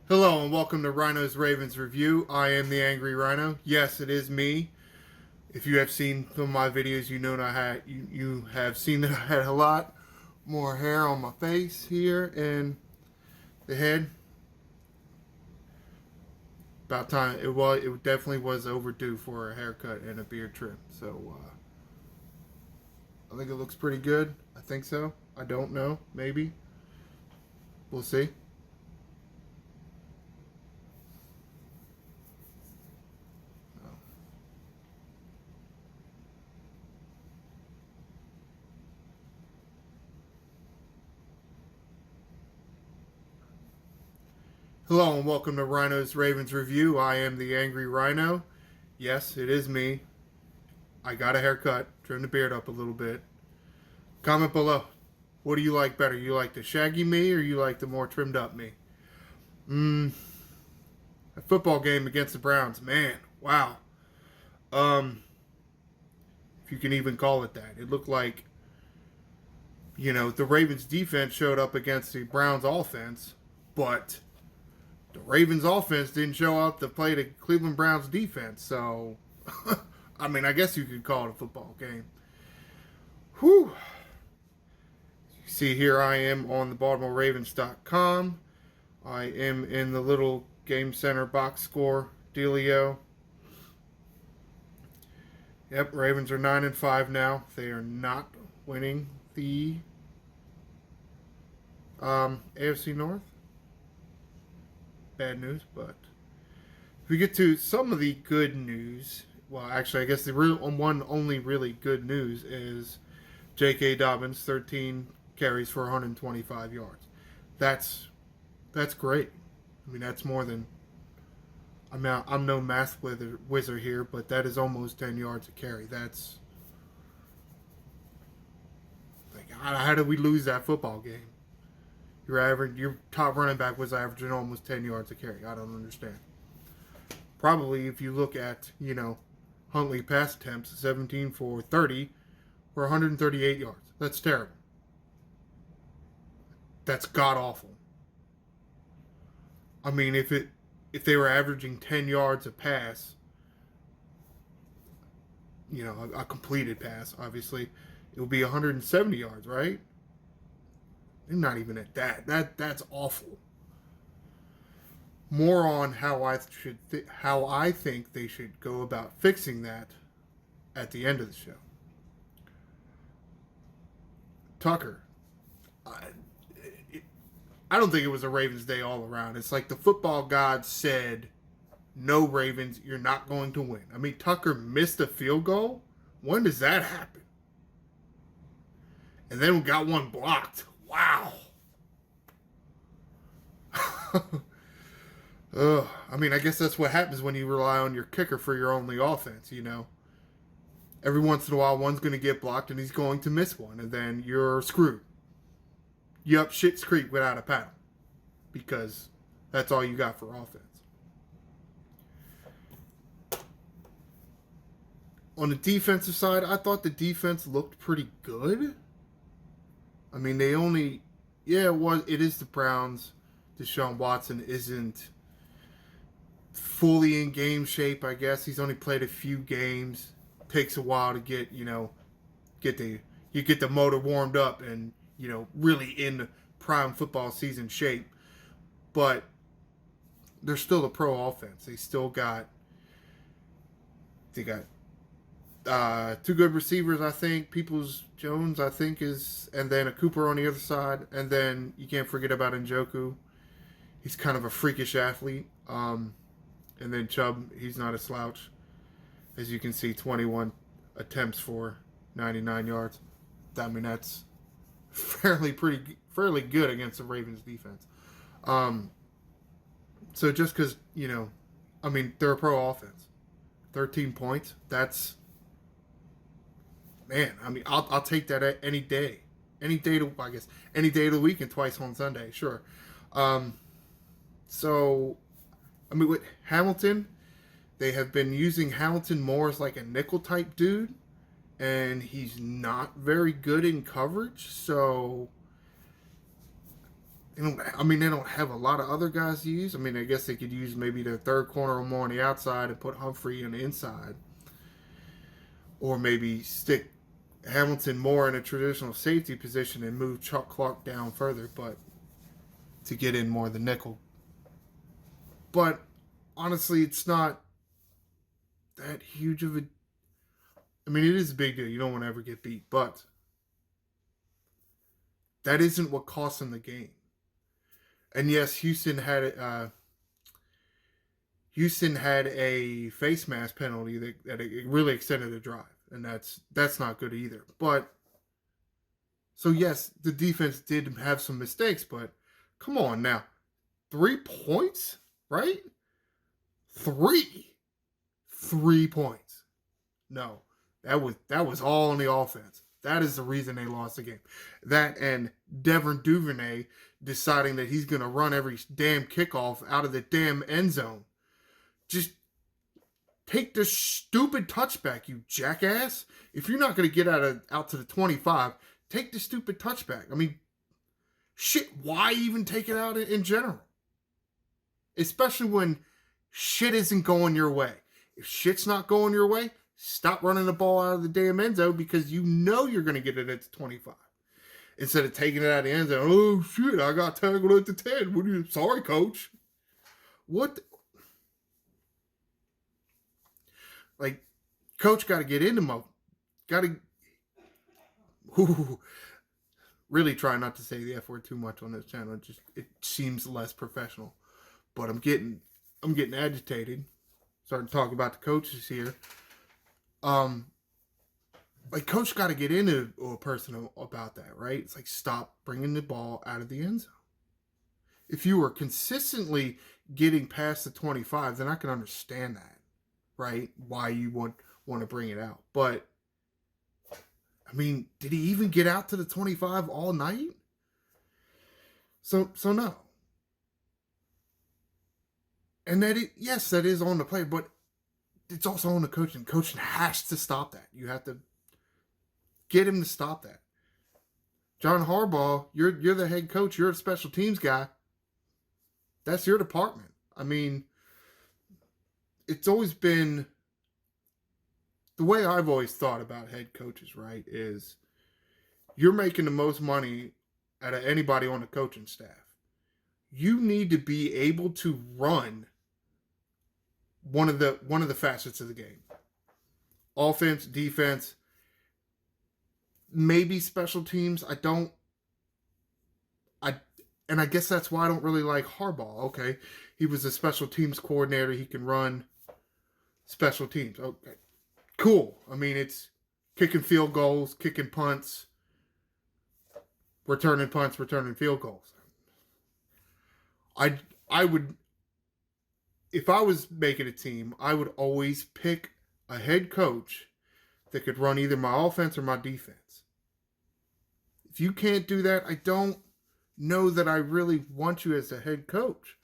Hello and welcome to Ryno's Ravens Review. I am the Angry Ryno. Yes, it is me. If you have seen some of my videos, you know that you have seen that I had a lot more hair on my face here and the head. About time. It definitely was overdue for a haircut and a beard trim. So I think it looks pretty good. I think so. I don't know. Maybe we'll see. Hello and welcome to Ryno's Ravens Review. I am the Angry Ryno. Yes, it is me. I got a haircut, trimmed the beard up a little bit. Comment below. What do you like better? You like the shaggy me or you like the more trimmed up me? A football game against the Browns, man, wow. If you can even call it that. It looked like, the Ravens defense showed up against the Browns offense, but the Ravens offense didn't show up to play the Cleveland Browns defense. So, I guess you could call it a football game. Whew. You see here I am on the BaltimoreRavens.com. I am in the little Game Center box score dealio. Yep, Ravens are 9-5 now. They are not winning the AFC North. Bad news, but if we get to some of the good news, well, actually, I guess the only really good news is J.K. Dobbins, 13 carries for 125 yards. That's great. That's more than. I'm no math wizard here, but that is almost 10 yards a carry. That's like, how did we lose that football game? Your top running back was averaging almost 10 yards a carry. I don't understand. Probably if you look at, Huntley pass attempts, 17 for 30 for 138 yards. That's terrible. That's god awful. If they were averaging 10 yards a pass, a completed pass, obviously, it would be 170 yards, right? They're not even at that. That's awful. More on how I think they should go about fixing that at the end of the show. Tucker, I don't think it was a Ravens day all around. It's like the football gods said, "No, Ravens, you're not going to win." Tucker missed a field goal. When does that happen? And then we got one blocked. Wow. I guess that's what happens when you rely on your kicker for your only offense, Every once in a while, one's going to get blocked and he's going to miss one, and then you're screwed. You up shit's creek without a paddle because that's all you got for offense. On the defensive side, I thought the defense looked pretty good. It is the Browns. Deshaun Watson isn't fully in game shape, I guess. He's only played a few games. Takes a while to get the motor warmed up and, really in prime football season shape. But they're still a pro offense. They got two good receivers, I think. Peoples-Jones, I think, and then a Cooper on the other side. And then you can't forget about Njoku. He's kind of a freakish athlete. And then Chubb, he's not a slouch. As you can see, 21 attempts for 99 yards. That's fairly good against the Ravens defense. So just because, they're a pro offense. 13 points, that's, man, I'll take that any day. Any day of the week and twice on Sunday, sure. With Hamilton, they have been using Hamilton more as like a nickel type dude, and he's not very good in coverage. So they don't have a lot of other guys to use. I mean, I guess they could use maybe their third corner or more on the outside and put Humphrey on the inside, or maybe stick Hamilton more in a traditional safety position and move Chuck Clark down further, but to get in more of the nickel. But honestly, it's not that huge of a. I mean, it is a big deal. You don't want to ever get beat, but that isn't what cost them the game. And yes, Houston had a face mask penalty that it really extended the drive, and that's not good either. But so yes, the defense did have some mistakes, but come on now, 3 points, right? Three points. No, that was all on the offense. That is the reason they lost the game. That and Devin Duvernay deciding that he's going to run every damn kickoff out of the damn end zone. Just take the stupid touchback, you jackass. If you're not going to get out to the 25, take the stupid touchback. I mean, shit, why even take it out in general? Especially when shit isn't going your way. If shit's not going your way, stop running the ball out of the damn end zone because you know you're going to get it at the 25. Instead of taking it out of the end zone, oh shit, I got tackled at the 10. Sorry, coach. What? Like, coach got to get into my, really try not to say the F word too much on this channel. It seems less professional. But I'm getting agitated. Starting to talk about the coaches here. Like, coach got to get into a person about that, right? It's like, stop bringing the ball out of the end zone. If you were consistently getting past the 25, then I can understand that, right? Why you want to bring it out. But, I mean, did he even get out to the 25 all night? So no. And yes, that is on the player, but it's also on the coach, and coaching has to stop that. You have to get him to stop that. John Harbaugh, you're the head coach. You're a special teams guy. That's your department. I mean, it's always been the way I've always thought about head coaches, right, is you're making the most money out of anybody on the coaching staff. You need to be able to run one of the facets of the game. Offense, defense, maybe special teams. And I guess that's why I don't really like Harbaugh. Okay, he was a special teams coordinator. He can run special teams. Okay, cool. I mean, it's kicking field goals, kicking punts, returning punts, returning field goals. I would, if I was making a team, I would always pick a head coach that could run either my offense or my defense. If you can't do that, I don't know that I really want you as a head coach.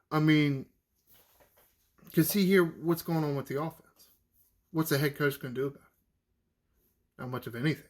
I mean, because see here, what's going on with the offense? What's the head coach going to do about it? Not much of anything.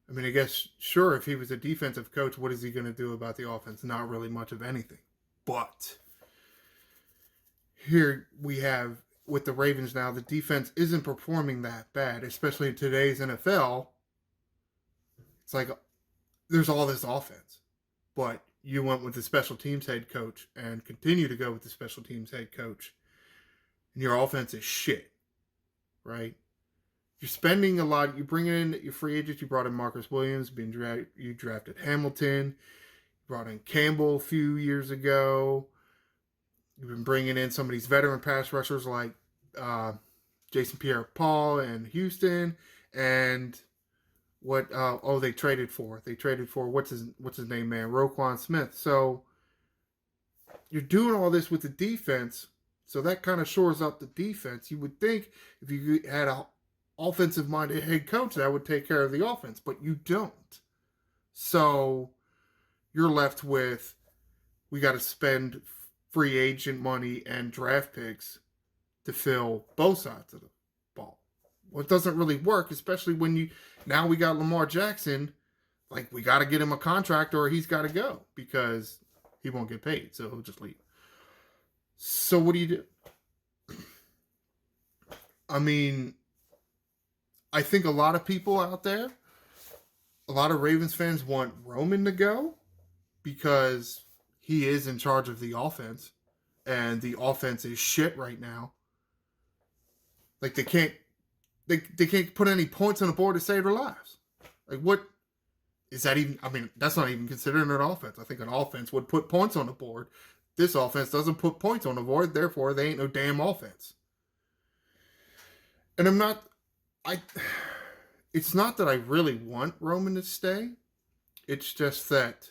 I mean, I guess, sure, if he was a defensive coach, what is he going to do about the offense? Not really much of anything. But here we have, with the Ravens now, the defense isn't performing that bad, especially in today's NFL. It's like there's all this offense, but you went with the special teams head coach and continue to go with the special teams head coach, and your offense is shit, right? You're spending a lot. You bring in your free agents. You brought in Marcus Williams. You drafted Hamilton. You brought in Campbell a few years ago. You've been bringing in some of these veteran pass rushers like Jason Pierre-Paul and Houston, and they traded for what's his name, man, Roquan Smith. So you're doing all this with the defense, so that kind of shores up the defense. You would think if you had a offensive-minded head coach, that would take care of the offense, but you don't. So you're left with, we got to spend free agent money and draft picks to fill both sides of the ball. Well, it doesn't really work, especially when now we got Lamar Jackson Like, we got to get him a contract or he's got to go because he won't get paid. So he'll just leave. So what do you do? I mean, I think a lot of people out there, a lot of Ravens fans want Roman to go because he is in charge of the offense. And the offense is shit right now. Like, they can't put any points on the board to save their lives. Like, what is that even? I mean, that's not even considered an offense. I think an offense would put points on the board. This offense doesn't put points on the board, therefore they ain't no damn offense. And it's not that I really want Roman to stay. It's just that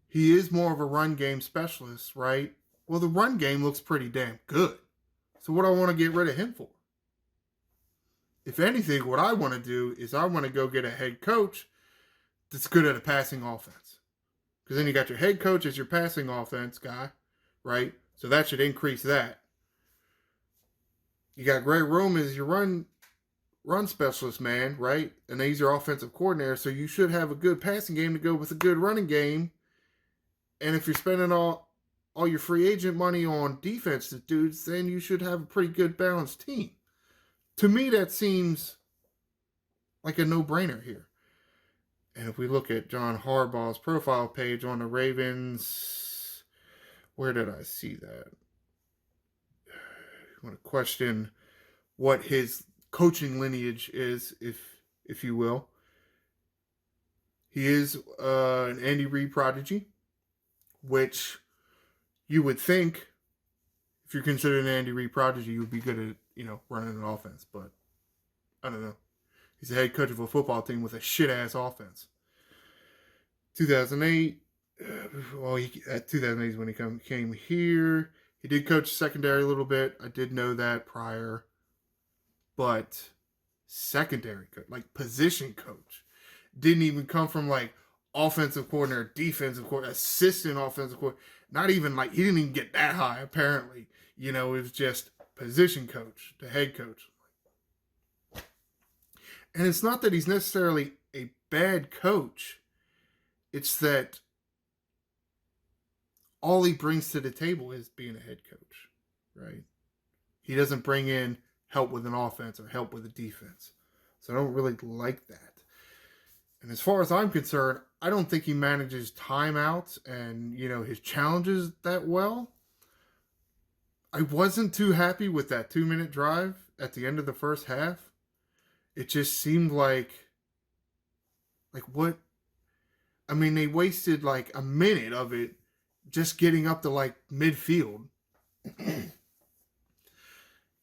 he is more of a run game specialist, right? Well, the run game looks pretty damn good. So what do I want to get rid of him for? If anything, what I want to do is I want to go get a head coach that's good at a passing offense. Because then you got your head coach as your passing offense guy, right? So that should increase that. You got Greg Roman as your run specialist, man, right? And he's your offensive coordinator, so you should have a good passing game to go with a good running game. And if you're spending all your free agent money on defensive dudes, then you should have a pretty good balanced team. To me, that seems like a no-brainer here. And if we look at John Harbaugh's profile page on the Ravens, where did I see that? I want to question what his coaching lineage is, if you will. He is an Andy Reid prodigy, which you would think, if you're considered an Andy Reid prodigy, you would be good at, running an offense. But I don't know. He's the head coach of a football team with a shit-ass offense. 2008, at 2008 is when he came here. He did coach secondary a little bit. I did know that prior. But secondary coach, like position coach, didn't even come from like offensive coordinator, defensive coordinator, assistant offensive coordinator. Not even like, he didn't even get that high apparently. It was just position coach, the head coach. And it's not that he's necessarily a bad coach. It's that all he brings to the table is being a head coach, right? He doesn't bring in help with an offense or help with a defense. So I don't really like that. And as far as I'm concerned, I don't think he manages timeouts and, his challenges that well. I wasn't too happy with that 2-minute drive at the end of the first half. It just seemed like what? I mean, they wasted like a minute of it just getting up to like midfield.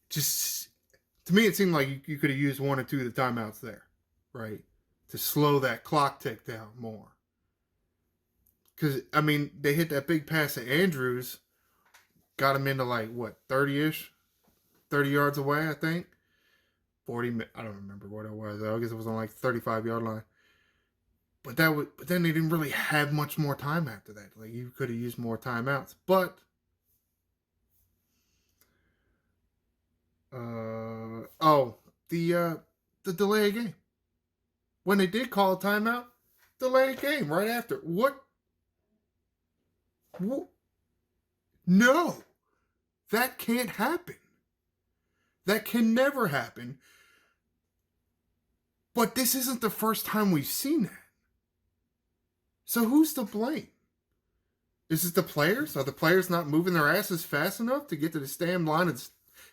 Just, to me, it seemed like you could have used 1 or 2 of the timeouts there, right? To slow that clock tick down more. Because, I mean, they hit that big pass to Andrews, got him into like, 30-ish? 30 yards away, I think. 40, I don't remember what it was. I guess it was on like 35-yard line. But then they didn't really have much more time after that. Like, you could have used more timeouts. But the delay of game. When they did call a timeout, delay of game right after. What? No. That can't happen. That can never happen. But this isn't the first time we've seen that. So who's to blame? Is it the players? Are the players not moving their asses fast enough to get to the damn line of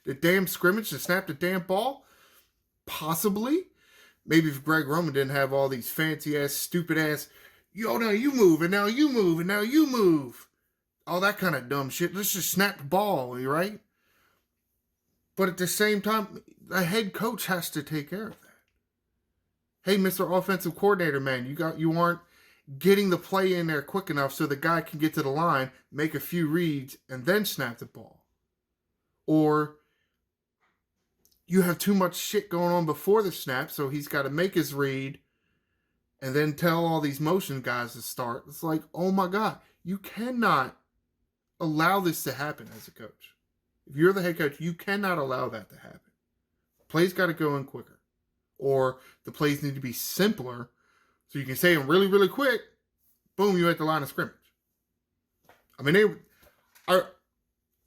the damn scrimmage to snap the damn ball? Possibly. Maybe if Greg Roman didn't have all these fancy-ass, stupid-ass, now you move, and now you move, and now you move. All that kind of dumb shit. Let's just snap the ball, right? But at the same time, the head coach has to take care of that. Hey, Mr. Offensive Coordinator, man, you aren't getting the play in there quick enough so the guy can get to the line, make a few reads, and then snap the ball. Or you have too much shit going on before the snap, so he's got to make his read and then tell all these motion guys to start. It's like, oh my God, you cannot allow this to happen as a coach. If you're the head coach, you cannot allow that to happen. Plays got to go in quicker. Or the plays need to be simpler So you can say them really, really quick. Boom, you're at the line of scrimmage. I mean, I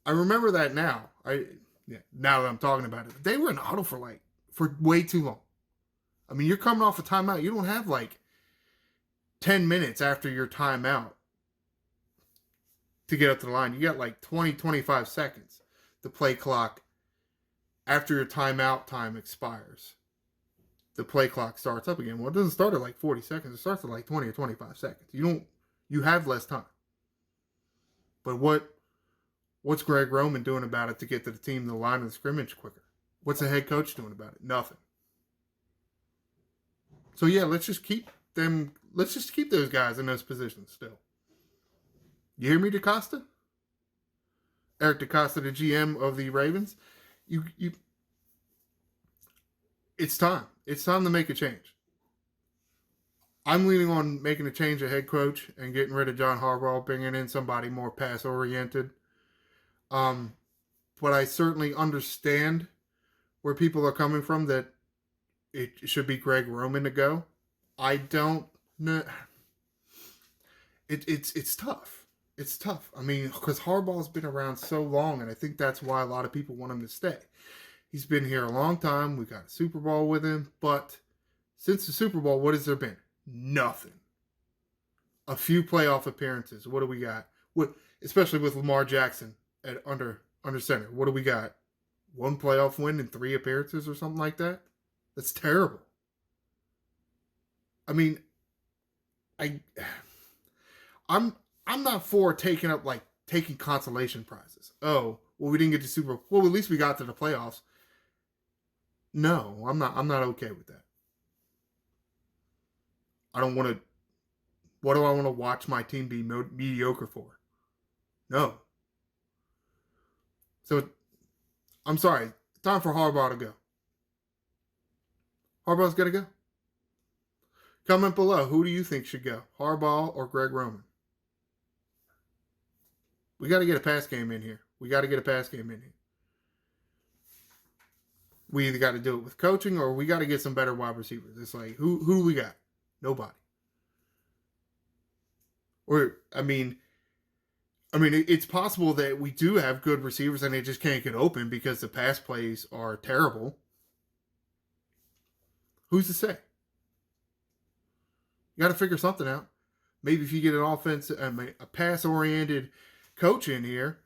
remember that now. Now that I'm talking about it, they were in the huddle for way too long. I mean, you're coming off a timeout. You don't have 10 minutes after your timeout to get up to the line. You got 20, 25 seconds. The play clock, after your timeout time expires, the play clock starts up again. Well, it doesn't start at 40 seconds. It starts at 20 or 25 seconds. You have less time. But what's Greg Roman doing about it to get to the team the line of the scrimmage quicker? What's the head coach doing about it? Nothing. So yeah, let's just keep those guys in those positions still. You hear me, DaCosta? Eric DaCosta, the GM of the Ravens. It's time. It's time to make a change. I'm leaning on making a change at head coach and getting rid of John Harbaugh, bringing in somebody more pass-oriented. But I certainly understand where people are coming from, that it should be Greg Roman to go. I don't know. It's tough. It's tough. I mean, because Harbaugh's been around so long, and I think that's why a lot of people want him to stay. He's been here a long time. We got a Super Bowl with him. But since the Super Bowl, what has there been? Nothing. A few playoff appearances. What do we got? Especially with Lamar Jackson at under center. What do we got? One playoff win in 3 appearances or something like that? That's terrible. I mean, I'm not for taking consolation prizes. Oh, well, we didn't get to Super Bowl. Well, at least we got to the playoffs. No, I'm not okay with that. I don't want to. What do I want to watch my team be mediocre for? No. So, I'm sorry. Time for Harbaugh to go. Harbaugh's got to go. Comment below. Who do you think should go? Harbaugh or Greg Roman? We got to get a pass game in here. We either got to do it with coaching, or we got to get some better wide receivers. It's who do we got? Nobody. Or, I mean, it's possible that we do have good receivers and they just can't get open because the pass plays are terrible. Who's to say? You got to figure something out. Maybe if you get a pass-oriented coach in here,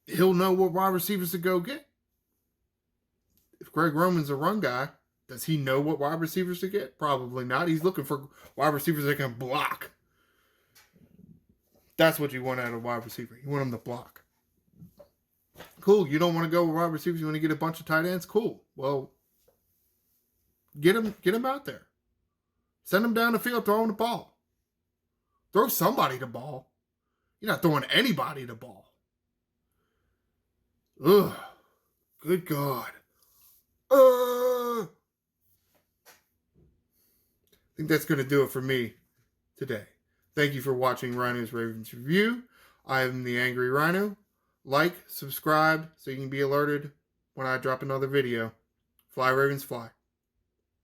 he'll know what wide receivers to go get. If Greg Roman's a run guy, does he know what wide receivers to get? Probably not. He's looking for wide receivers that can block. That's what you want out of a wide receiver. You want them to block. Cool. You don't want to go with wide receivers. You want to get a bunch of tight ends? Cool. Well, get them out there. Send them down the field, throw them the ball. Throw somebody the ball. You're not throwing anybody the ball. Ugh. Good God. I think that's going to do it for me today. Thank you for watching Ryno's Ravens Review. I am the Angry Ryno. Like, subscribe, so you can be alerted when I drop another video. Fly, Ravens, fly.